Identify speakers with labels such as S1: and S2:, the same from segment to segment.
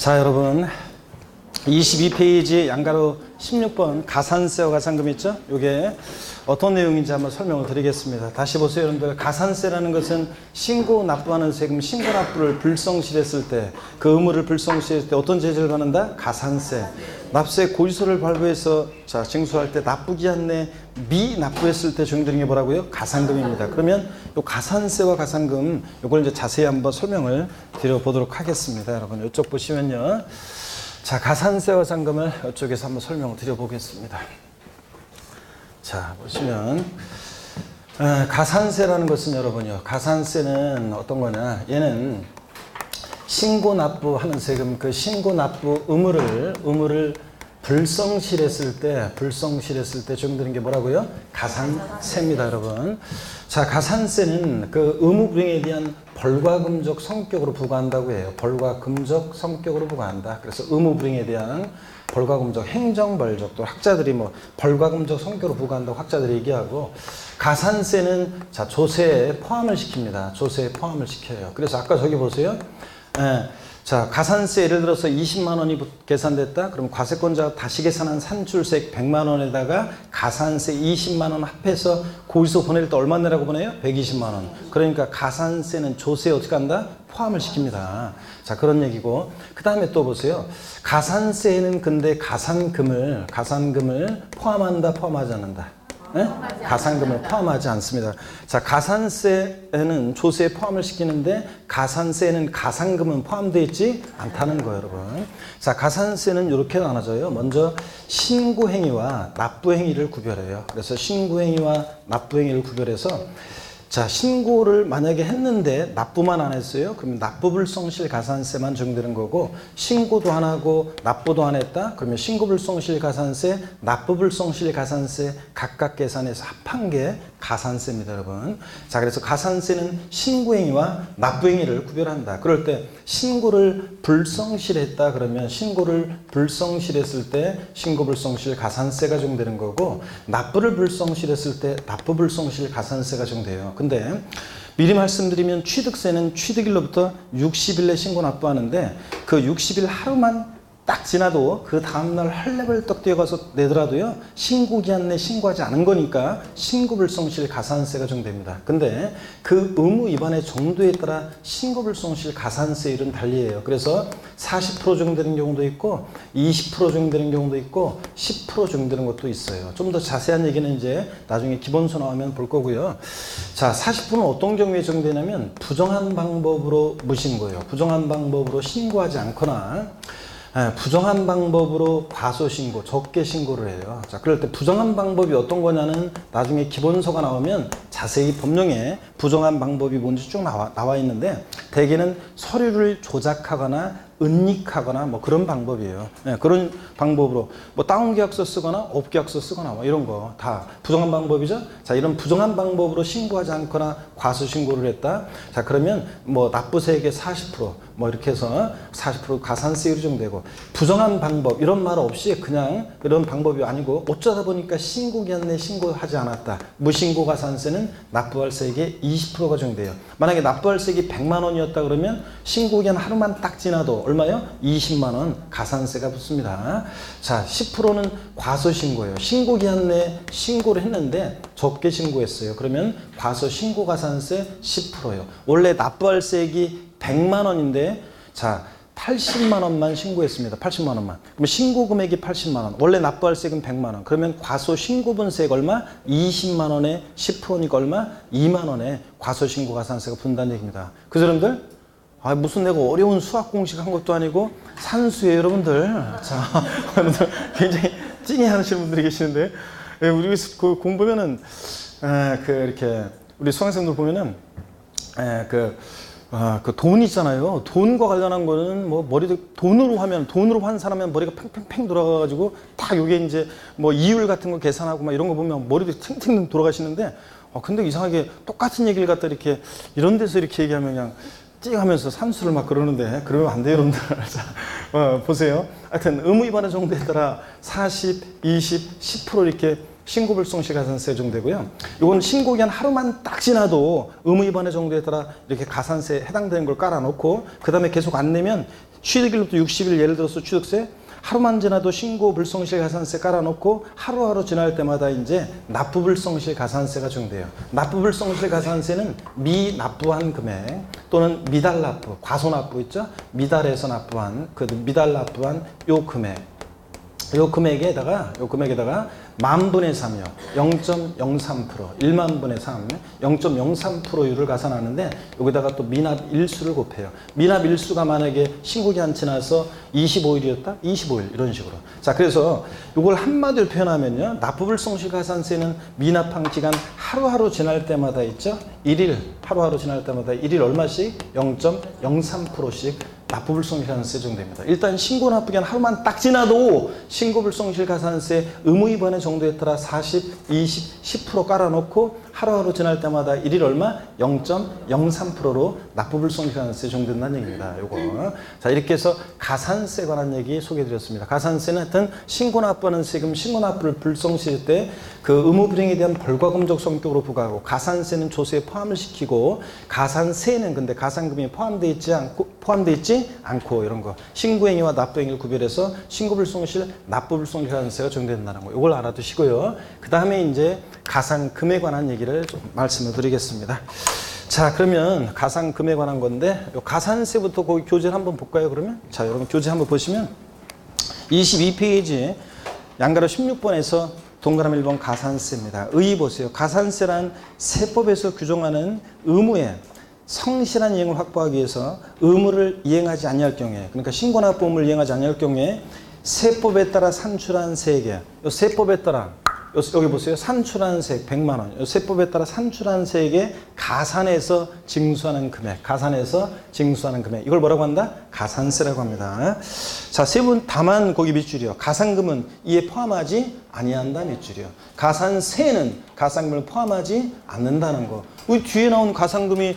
S1: 자, 여러분 22페이지 양가로 16번 가산세와 가산금 있죠? 이게 어떤 내용인지 한번 설명을 드리겠습니다. 다시 보세요, 여러분들. 가산세라는 것은 신고 납부하는 세금, 신고 납부를 불성실했을 때, 그 의무를 불성실했을 때 어떤 제재를 받는다? 가산세. 납세 고지서를 발부해서 자 징수할 때 납부기 한내 미납부했을 때 적용되는 게 뭐라고요? 가산금입니다. 그러면 이 가산세와 가산금 이걸 이제 자세히 한번 설명을 드려보도록 하겠습니다. 여러분 이쪽 보시면요. 자, 가산세와 가산금을 이쪽에서 한번 설명을 드려보겠습니다. 자, 보시면 가산세라는 것은 여러분요. 가산세는 어떤 거냐? 얘는 신고 납부하는 세금, 그 신고 납부 의무를 불성실했을 때 적용되는 게 뭐라고요? 가산세입니다, 여러분. 자, 가산세는 그 의무 불이행에 대한 벌과금적 성격으로 부과한다고 해요. 벌과금적 성격으로 부과한다. 그래서 의무 불이행에 대한 벌과금적 행정벌적, 또 학자들이 뭐 벌과금적 성격으로 부과한다고 학자들이 얘기하고, 가산세는 자 조세에 포함을 시킵니다. 조세에 포함을 시켜요. 그래서 아까 저기 보세요. 자, 가산세 예를 들어서 20만 원이 계산됐다. 그럼 과세권자가 다시 계산한 산출세액 100만 원에다가 가산세 20만 원 합해서 고지서 보낼 때 얼마 내라고 보내요? 120만 원. 그러니까 가산세는 조세에 어떻게 한다? 포함을 시킵니다. 자, 그런 얘기고, 그 다음에 또 보세요. 가산세에는 근데 가산금을 포함한다, 포함하지 않는다? 네? 가산금을 포함하지 않습니다. 자, 가산세에는 조세에 포함을 시키는데 가산세에는 가산금은 포함되어 있지 않다는 거예요, 여러분. 자, 가산세는 이렇게 나눠져요. 먼저 신고행위와 납부행위를 구별해요. 그래서 신고행위와 납부행위를 구별해서, 자, 신고를 만약에 했는데 납부만 안 했어요. 그러면 납부불성실 가산세만 적용되는 거고, 신고도 안 하고 납부도 안 했다. 그러면 신고불성실 가산세, 납부불성실 가산세 각각 계산해서 합한 게 가산세입니다, 여러분. 자, 그래서 가산세는 신고행위와 납부행위를 구별한다. 그럴 때 신고를 불성실했다 그러면 신고를 불성실했을 때 신고불성실 가산세가 적용되는 거고, 납부를 불성실했을 때 납부불성실 가산세가 적용돼요. 근데 미리 말씀드리면 취득세는 취득일로부터 60일 내 신고 납부하는데, 그 60일 하루만 딱 지나도 그 다음날 헐레벌 떡 뛰어가서 내더라도요, 신고기한 내 신고하지 않은 거니까 신고불성실 가산세가 적용됩니다. 근데 그 의무 위반의 정도에 따라 신고불성실 가산세율은 달리해요. 그래서 40% 적용되는 경우도 있고 20% 적용되는 경우도 있고 10% 적용되는 것도 있어요. 좀 더 자세한 얘기는 이제 나중에 기본서 나오면 볼 거고요. 자, 40%는 어떤 경우에 적용되냐면 부정한 방법으로 무신고예요. 부정한 방법으로 신고하지 않거나 부정한 방법으로 과소신고, 적게 신고를 해요. 자, 그럴 때 부정한 방법이 어떤 거냐는 나중에 기본서가 나오면 자세히 법령에 부정한 방법이 뭔지 쭉 나와 있는데, 대개는 서류를 조작하거나 은닉하거나 뭐 그런 방법이에요. 네, 그런 방법으로 뭐 다운계약서 쓰거나 업계약서 쓰거나 뭐 이런 거 다 부정한 방법이죠. 자, 이런 부정한 방법으로 신고하지 않거나 과소신고를 했다. 자, 그러면 뭐 납부세액의 40% 뭐 이렇게 해서 40% 가산세율이 적용되고, 부정한 방법 이런 말 없이 그냥 그런 방법이 아니고 어쩌다 보니까 신고기한 내 신고하지 않았다. 무신고 가산세는 납부할 세액의 20%가 적용돼요. 만약에 납부할 세액이 100만 원이었다 그러면 신고기한 하루만 딱 지나도 얼마요? 20만 원 가산세가 붙습니다. 자, 10%는 과소신고예요. 신고기한 내 신고를 했는데 적게 신고했어요. 그러면 과소신고 가산세 10%예요. 원래 납부할 세액이 100만 원인데 자 80만 원만 신고했습니다. 80만 원만. 그러면 신고 금액이 80만 원. 원래 납부할 세액은 100만 원. 그러면 과소 신고분 세액 얼마? 20만 원에 10%니까 얼마? 2만 원에 과소 신고 가산세가 분다는 얘기입니다. 그 사람들 무슨 내가 어려운 수학 공식 한 것도 아니고 산수예요, 여러분들. 자, 여러분들 굉장히 찡해 하시는 분들이 계시는데, 우리 그 공부면은 이렇게 우리 수강생들 보면은 그 돈 있잖아요. 돈과 관련한 거는 뭐 돈으로 환산하면 머리가 팽팽팽 돌아가가지고 딱 요게 이제 뭐 이율 같은 거 계산하고 막 이런 거 보면 머리도 탱탱 돌아가시는데, 근데 이상하게 똑같은 얘기를 갖다 이렇게 이런 데서 이렇게 얘기하면 그냥 찡 하면서 산수를 막 그러는데, 그러면 안 돼요, 여러분들. 자, 보세요. 하여튼 의무 위반의 정도에 따라 40, 20, 10% 이렇게 신고불성실 가산세 적용되고요. 이건 신고기한 하루만 딱 지나도 의무 위반의 정도에 따라 이렇게 가산세에 해당되는 걸 깔아놓고, 그 다음에 계속 안 내면 취득일부터 60일 예를 들어서 취득세 하루만 지나도 신고 불성실 가산세 깔아놓고 하루하루 지날 때마다 이제 납부 불성실 가산세가 적용돼요. 납부 불성실 가산세는 미납부한 금액 또는 미달 납부, 과소 납부 있죠? 미달해서 납부한 그 미달 납부한 요 금액에다가 만분의 3이요. 0.03%, 1만 분의 3, 0.03%율을 가산하는데 여기다가 또 미납 일수를 곱해요. 미납 일수가 만약에 신고기한 지나서 25일이었다? 25일 이런 식으로. 자, 그래서 이걸 한마디로 표현하면요. 납부불성실 가산세는 미납한 기간 하루하루 지날 때마다 있죠? 1일, 하루하루 지날 때마다 1일 얼마씩? 0.03%씩 납부불성실 가산세 적용됩니다. 일단 신고납부기한 하루만 딱 지나도 신고불성실 가산세 의무위반의 정도에 따라 40, 20, 10% 깔아놓고 하루하루 지날 때마다 1일 얼마? 0.03%로 납부불성실 가산세 적용된다는 얘기입니다. 요거. 자, 이렇게 해서 가산세에 관한 얘기 소개해드렸습니다. 가산세는 하여튼 신고납부하는 세금, 신고납부를 불성실 때 그 의무불이행에 대한 벌과금적 성격으로 부과하고, 가산세는 조세에 포함을 시키고, 가산세는 근데 가산금이 포함되어 있지 않고 이런 거. 신고행위와 납부행위를 구별해서 신고불성실, 납부불성실 가산세가 적용된다는 거. 이걸 알아두시고요. 그 다음에 이제 가산금에 관한 얘기를 좀 말씀을 드리겠습니다. 자, 그러면 가산금에 관한 건데, 요 가산세부터 거기 교재를 한번 볼까요, 그러면? 자, 여러분 교재 한번 보시면 22페이지 양가로 16번에서 동그라미 1번 가산세입니다. 의의 보세요. 가산세란 세법에서 규정하는 의무의 성실한 이행을 확보하기 위해서 의무를 이행하지 아니할 경우에, 그러니까 신고납부 의무를 이행하지 아니할 경우에 세법에 따라 산출한 세액에, 이 세법에 따라 여기 보세요. 산출한 세액 100만 원. 이 세법에 따라 산출한 세액에 가산해서 징수하는 금액, 가산해서 징수하는 금액. 이걸 뭐라고 한다? 가산세라고 합니다. 자, 세분 다만 거기 밑줄이요. 가산금은 이에 포함하지 아니한다 밑줄이요. 가산세는 가산금을 포함하지 않는다는 거. 우리 뒤에 나온 가산금이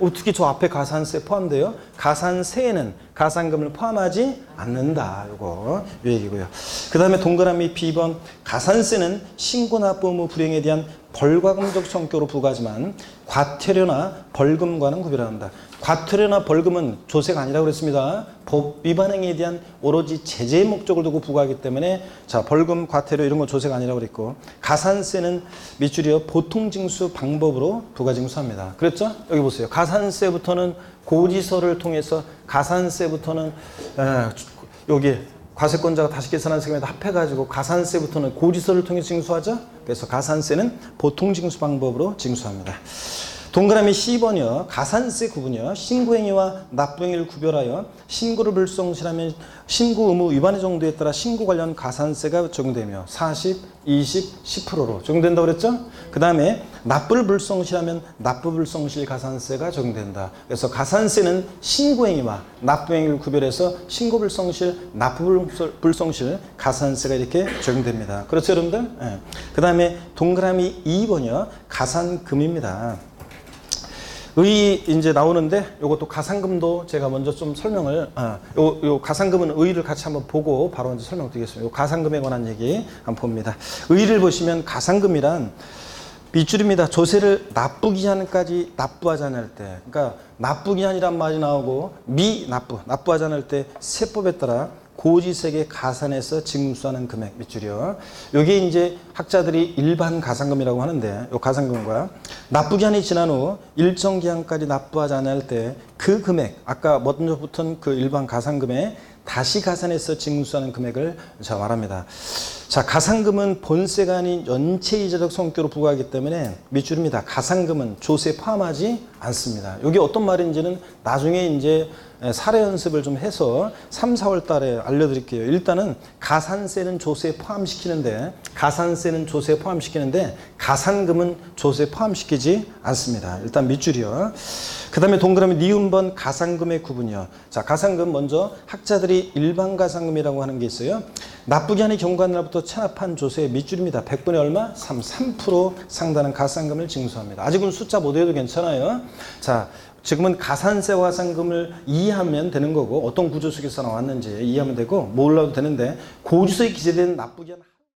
S1: 어떻게 저 앞에 가산세 포함돼요? 가산세에는 가산금을 포함하지 않는다. 요거 요 얘기고요. 그 다음에 동그라미 B번 가산세는 신고납부 의무 불이행에 대한 벌과금적 성격으로 부과하지만 과태료나 벌금과는 구별한다. 과태료나 벌금은 조세가 아니라고 그랬습니다. 법 위반 행위에 대한 오로지 제재의 목적을 두고 부과하기 때문에 자, 벌금, 과태료 이런 건 조세가 아니라고 그랬고, 가산세는 밑줄이요. 보통징수 방법으로 부과징수합니다. 그랬죠? 여기 보세요. 가산세부터는 고지서를 통해서 가산세부터는 여기 과세권자가 다시 계산한 세금에다 합해가지고 가산세부터는 고지서를 통해 징수하죠. 그래서 가산세는 보통징수 방법으로 징수합니다. 동그라미 C번이요. 가산세 구분이요. 신고행위와 납부행위를 구별하여 신고를 불성실하면 신고 의무 위반의 정도에 따라 신고 관련 가산세가 적용되며 40, 20, 10%로 적용된다고 그랬죠? 그 다음에 납부를 불성실하면 납부 불성실 가산세가 적용된다. 그래서 가산세는 신고행위와 납부행위를 구별해서 신고 불성실, 납부 불성실 가산세가 이렇게 적용됩니다. 그렇죠, 여러분들? 네. 그 다음에 동그라미 2번이요. 가산금입니다. 의 이제 나오는데 요것도 가산금도 제가 먼저 좀 설명을 요 가산금은 의의를 같이 한번 보고 바로 이제 설명드리겠습니다. 요 가산금에 관한 얘기 한번 봅니다. 의의를 보시면 가산금이란 밑줄입니다. 조세를 납부기한까지 납부하지 않을 때, 그러니까 납부기한이란 말이 나오고 납부하지 않을 때 세법에 따라 고지세액에 가산해서 징수하는 금액 밑줄이요. 이게 이제 학자들이 일반 가산금이라고 하는데, 이 가산금과 납부기한이 지난 후 일정 기한까지 납부하지 않을 때 그 금액, 아까 먼저 붙은 그 일반 가산금에 다시 가산해서 징수하는 금액을 자 말합니다. 자, 가산금은 본세가 아닌 연체이자적 성격으로 부과하기 때문에 밑줄입니다. 가산금은 조세에 포함하지 않습니다. 이게 어떤 말인지는 나중에 이제 사례 연습을 좀 해서 3, 4월 달에 알려드릴게요. 일단은 가산세는 조세에 포함시키는데 가산금은 조세에 포함시키지 않습니다. 일단 밑줄이요. 그 다음에 동그라미 니은번 가산금의 구분이요. 자, 가산금 먼저 학자들이 일반 가산금이라고 하는 게 있어요. 납부기한이 경과한 날부터 체납한 조세의 밑줄입니다. 100분의 얼마? 3% 상당한 가산금을 징수합니다. 아직은 숫자 못 외워도 괜찮아요. 자, 지금은 가산세와 가산금을 이해하면 되는 거고, 어떤 구조 속에서 나왔는지 이해하면 되고, 몰라도 되는데 고지서에 기재된 납부기한